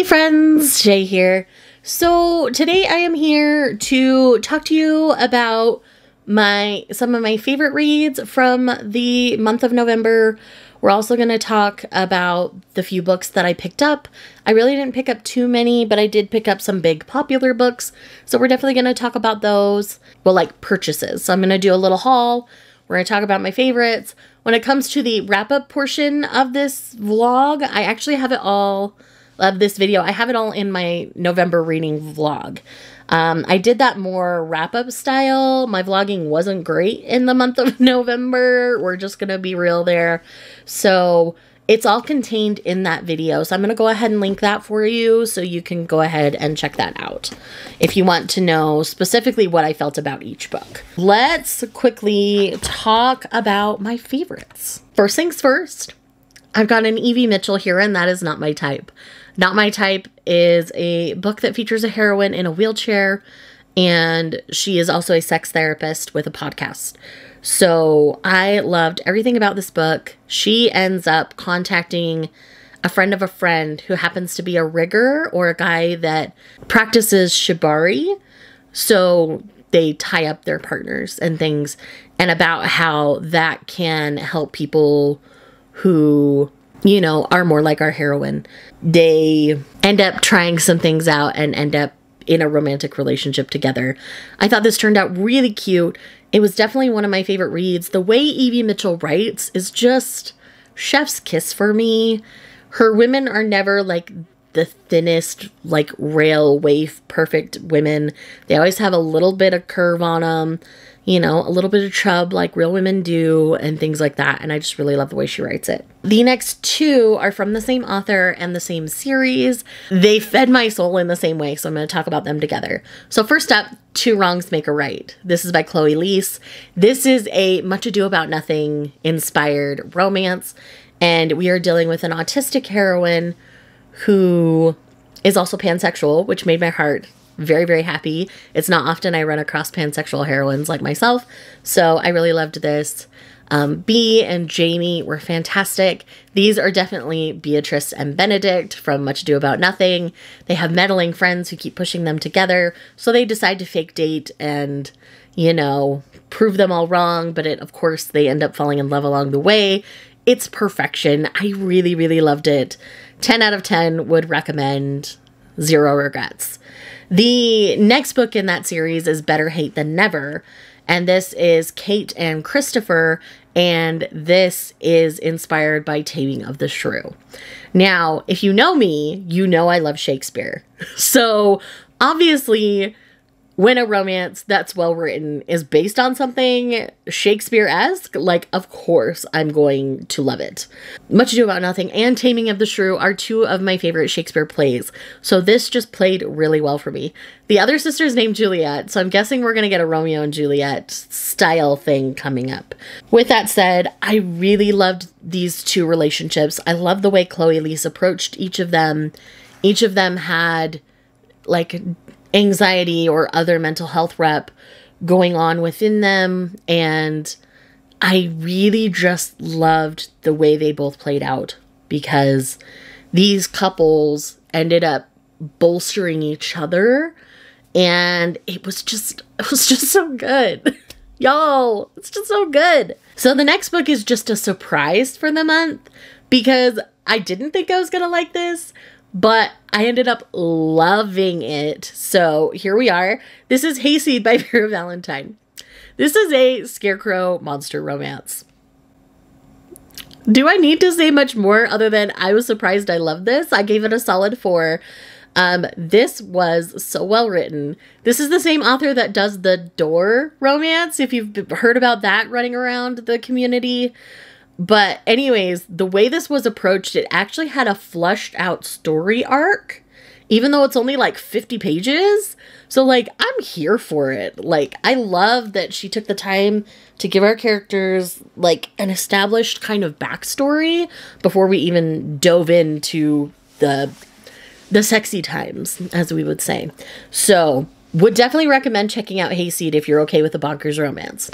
friends, Jay here. So today I am here to talk to you about some of my favorite reads from the month of November. We're also going to talk about the few books that I picked up. I really didn't pick up too many, but I did pick up some big popular books. So we're definitely going to talk about those. Well, like purchases. So I'm going to do a little haul. We're going to talk about my favorites. When it comes to the wrap-up portion of this vlog, I actually have it all, of this video, I have it all in my November reading vlog. I did that more wrap-up style. My vlogging wasn't great in the month of November. We're just going to be real there. So it's all contained in that video. So I'm going to go ahead and link that for you so you can go ahead and check that out if you want to know specifically what I felt about each book. Let's quickly talk about my favorites. First things first, I've got an Evie Mitchell here, and that is Not My Type. Not My Type is a book that features a heroine in a wheelchair, and she is also a sex therapist with a podcast. So I loved everything about this book. She ends up contacting a friend of a friend who happens to be a rigger, or a guy that practices shibari. So they tie up their partners and things, and about how that can help people who, you know, are more like our heroine. They end up trying some things out and end up in a romantic relationship together. I thought this turned out really cute. It was definitely one of my favorite reads. The way Evie Mitchell writes is just chef's kiss for me. Her women are never like the thinnest, like rail waif perfect women. They always have a little bit of curve on them, you know, a little bit of chub like real women do and things like that. And I just really love the way she writes it. The next two are from the same author and the same series. They fed my soul in the same way, so I'm going to talk about them together. So first up, Two Wrongs Make a Right. This is by Chloe Leese. This is a Much Ado About Nothing inspired romance, and we are dealing with an autistic heroine who is also pansexual, which made my heart very, very happy. It's not often I run across pansexual heroines like myself, so I really loved this. Bea and Jamie were fantastic. These are definitely Beatrice and Benedict from Much Ado About Nothing. They have meddling friends who keep pushing them together, so they decide to fake date and, you know, prove them all wrong, but of course they end up falling in love along the way. It's perfection. I really, really loved it. 10 out of 10 would recommend. Zero regrets. The next book in that series is Better Hate Than Never, and this is Kate and Christopher, and this is inspired by Taming of the Shrew. Now, if you know me, you know I love Shakespeare. So, obviously, when a romance that's well written is based on something Shakespeare-esque, like, of course, I'm going to love it. Much Ado About Nothing and Taming of the Shrew are two of my favorite Shakespeare plays, so this just played really well for me. The other sister's named Juliet, so I'm guessing we're going to get a Romeo and Juliet style thing coming up. With that said, I really loved these two relationships. I love the way Chloe Leese approached each of them. Each of them had, like, anxiety or other mental health rep going on within them, and I really just loved the way they both played out, because these couples ended up bolstering each other, and it was just so good. Y'all, it's just so good. So the next book is just a surprise for the month, because I didn't think I was gonna like this, but I ended up loving it. So here we are. This is Hayseed by Vera Valentine. This is a scarecrow monster romance. Do I need to say much more other than I was surprised I loved this? I gave it a solid 4. This was so well written. This is the same author that does the Door romance, if you've heard about that running around the community. But anyways, the way this was approached, it actually had a flushed out story arc, even though it's only like 50 pages. So like, I'm here for it. Like, I love that she took the time to give our characters like an established kind of backstory before we even dove into the sexy times, as we would say. So would definitely recommend checking out Hayseed if you're okay with a bonkers romance.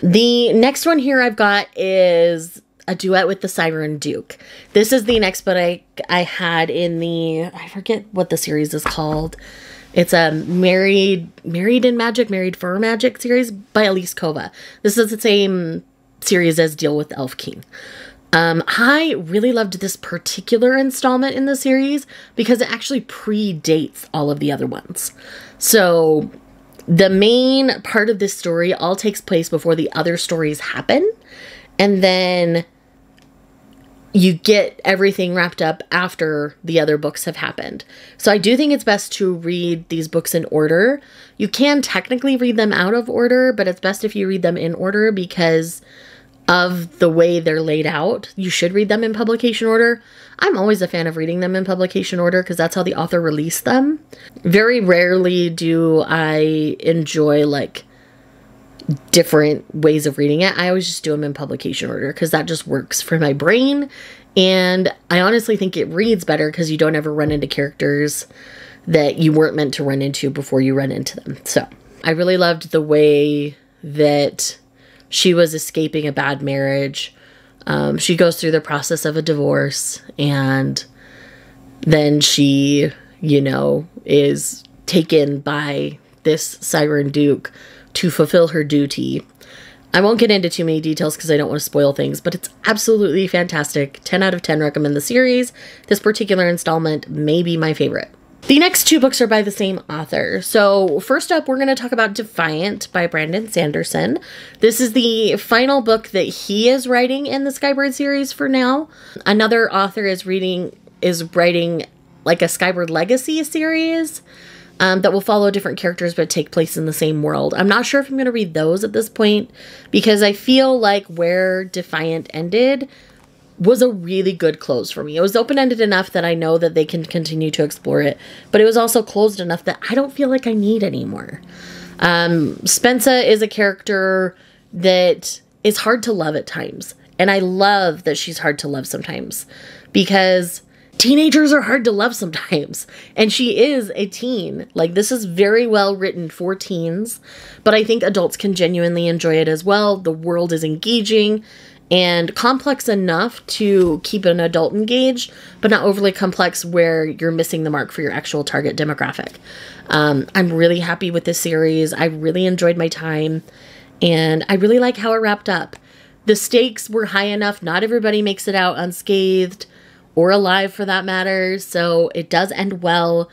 The next one here I've got is A Duet with the Siren Duke. This is the next book I had in the, I forget what the series is called. It's a Married in Magic, Married for Magic series by Elise Kova. This is the same series as Deal with the Elf King. I really loved this particular installment in the series because it actually predates all of the other ones. So the main part of this story all takes place before the other stories happen. And then you get everything wrapped up after the other books have happened. So I do think it's best to read these books in order. You can technically read them out of order, but it's best if you read them in order because of the way they're laid out. You should read them in publication order. I'm always a fan of reading them in publication order because that's how the author released them. Very rarely do I enjoy like different ways of reading it. I always just do them in publication order because that just works for my brain. And I honestly think it reads better because you don't ever run into characters that you weren't meant to run into before you run into them. So I really loved the way that she was escaping a bad marriage. She goes through the process of a divorce and then she, you know, is taken by this Siren Duke to fulfill her duty. I won't get into too many details because I don't want to spoil things, but it's absolutely fantastic. 10 out of 10 recommend the series. This particular installment may be my favorite. The next two books are by the same author. So first up, we're going to talk about Defiant by Brandon Sanderson. This is the final book that he is writing in the Skybird series for now. Another author is writing like a Skybird Legacy series that will follow different characters but take place in the same world. I'm not sure if I'm going to read those at this point because I feel like where Defiant ended was a really good close for me. It was open-ended enough that I know that they can continue to explore it, but it was also closed enough that I don't feel like I need anymore. Spencer is a character that is hard to love at times, and I love that she's hard to love sometimes because teenagers are hard to love sometimes, and she is a teen. Like, this is very well written for teens, but I think adults can genuinely enjoy it as well. The world is engaging and complex enough to keep an adult engaged, but not overly complex where you're missing the mark for your actual target demographic. I'm really happy with this series. I really enjoyed my time, and I really like how it wrapped up. The stakes were high enough. Not everybody makes it out unscathed or alive for that matter, so it does end well,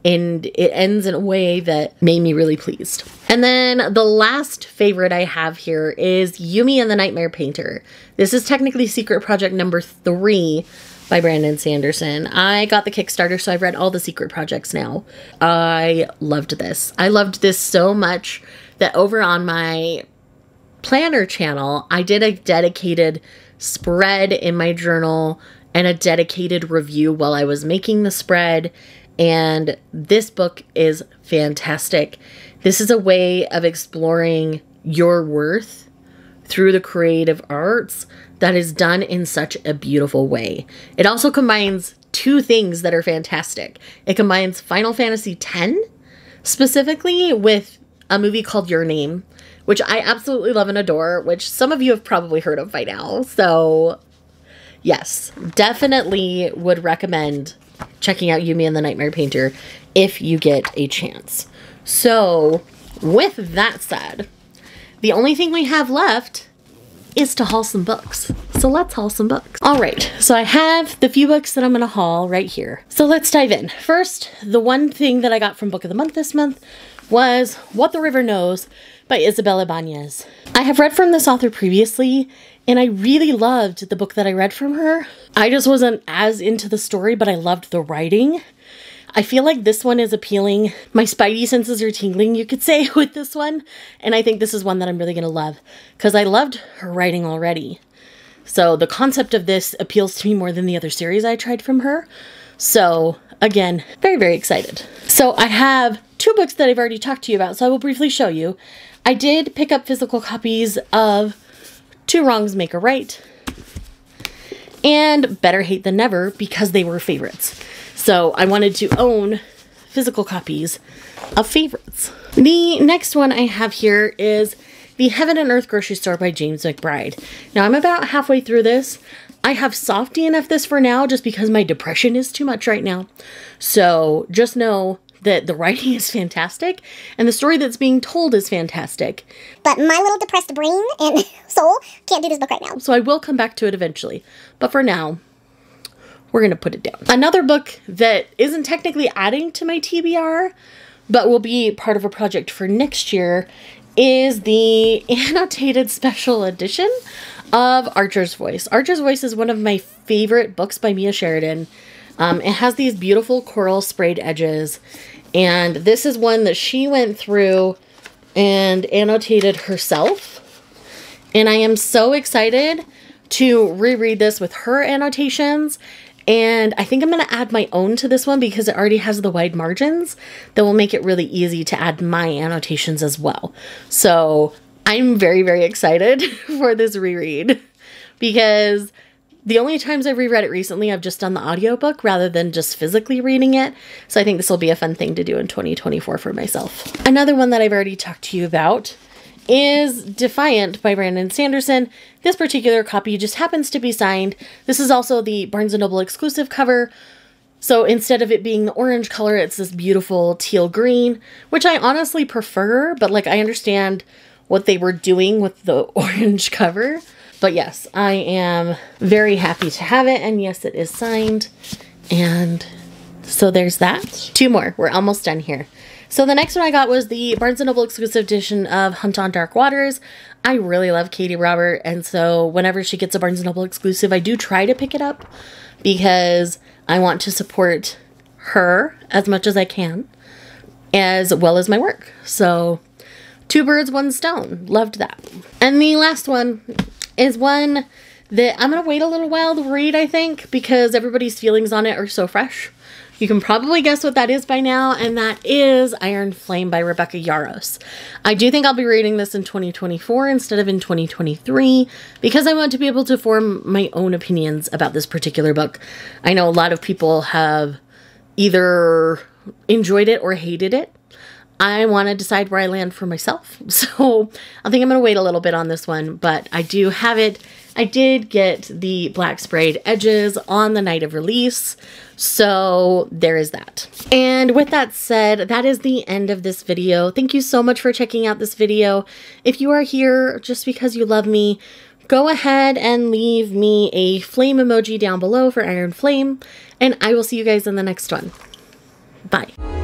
and it ends in a way that made me really pleased. And then the last favorite I have here is Yumi and the Nightmare Painter. This is technically Secret Project number 3 by Brandon Sanderson. I got the Kickstarter, so I've read all the secret projects now. I loved this. I loved this so much that over on my planner channel, I did a dedicated spread in my journal and a dedicated review while I was making the spread. And this book is fantastic. This is a way of exploring your worth through the creative arts that is done in such a beautiful way. It also combines two things that are fantastic. It combines Final Fantasy X specifically with a movie called Your Name, which I absolutely love and adore, which some of you have probably heard of by now. So yes, definitely would recommend checking out Yumi and the Nightmare Painter if you get a chance. So with that said, the only thing we have left is to haul some books. So let's haul some books. All right, so I have the few books that I'm gonna haul right here. So let's dive in. First, the one thing that I got from Book of the Month this month was What the River Knows by Isabel Ibanez. I have read from this author previously, and I really loved the book that I read from her. I just wasn't as into the story, but I loved the writing. I feel like this one is appealing. My spidey senses are tingling, you could say, with this one. And I think this is one that I'm really gonna love because I loved her writing already. So the concept of this appeals to me more than the other series I tried from her. So again, very, very excited. So I have 2 books that I've already talked to you about, so I will briefly show you. I did pick up physical copies of Two Wrongs Make a Right and Better Hate Than Never because they were favorites. So I wanted to own physical copies of favorites. The next one I have here is the Heaven and Earth Grocery Store by James McBride. Now, I'm about halfway through this. I have soft DNF this for now just because my depression is too much right now. So just know that the writing is fantastic and the story that's being told is fantastic. But my little depressed brain and soul can't do this book right now. So I will come back to it eventually. But for now, we're going to put it down. Another book that isn't technically adding to my TBR, but will be part of a project for next year, is the annotated special edition of Archer's Voice. Archer's Voice is one of my favorite books by Mia Sheridan. It has these beautiful coral sprayed edges, and this is one that she went through and annotated herself. And I am so excited to reread this with her annotations. And I think I'm going to add my own to this one because it already has the wide margins that will make it really easy to add my annotations as well. So I'm very, very excited for this reread because the only times I've reread it recently, I've just done the audiobook rather than just physically reading it. So I think this will be a fun thing to do in 2024 for myself. Another one that I've already talked to you about is Defiant by Brandon Sanderson. This particular copy just happens to be signed. This is also the Barnes & Noble exclusive cover. So instead of it being the orange color, it's this beautiful teal green, which I honestly prefer, but like I understand what they were doing with the orange cover. But yes, I am very happy to have it. And yes, it is signed. And so there's that. Two more. We're almost done here. So the next one I got was the Barnes & Noble exclusive edition of Hunt on Dark Waters. I really love Katie Robert. And so whenever she gets a Barnes & Noble exclusive, I do try to pick it up because I want to support her as much as I can, as well as my work. So 2 birds, 1 stone. Loved that. And the last one is one that I'm going to wait a little while to read, I think, because everybody's feelings on it are so fresh. You can probably guess what that is by now, and that is Iron Flame by Rebecca Yarros. I do think I'll be reading this in 2024 instead of in 2023 because I want to be able to form my own opinions about this particular book. I know a lot of people have either enjoyed it or hated it. I want to decide where I land for myself. So I think I'm going to wait a little bit on this one, but I do have it. I did get the black sprayed edges on the night of release. So there is that. And with that said, that is the end of this video. Thank you so much for checking out this video. If you are here just because you love me, go ahead and leave me a flame emoji down below for Iron Flame, and I will see you guys in the next one. Bye.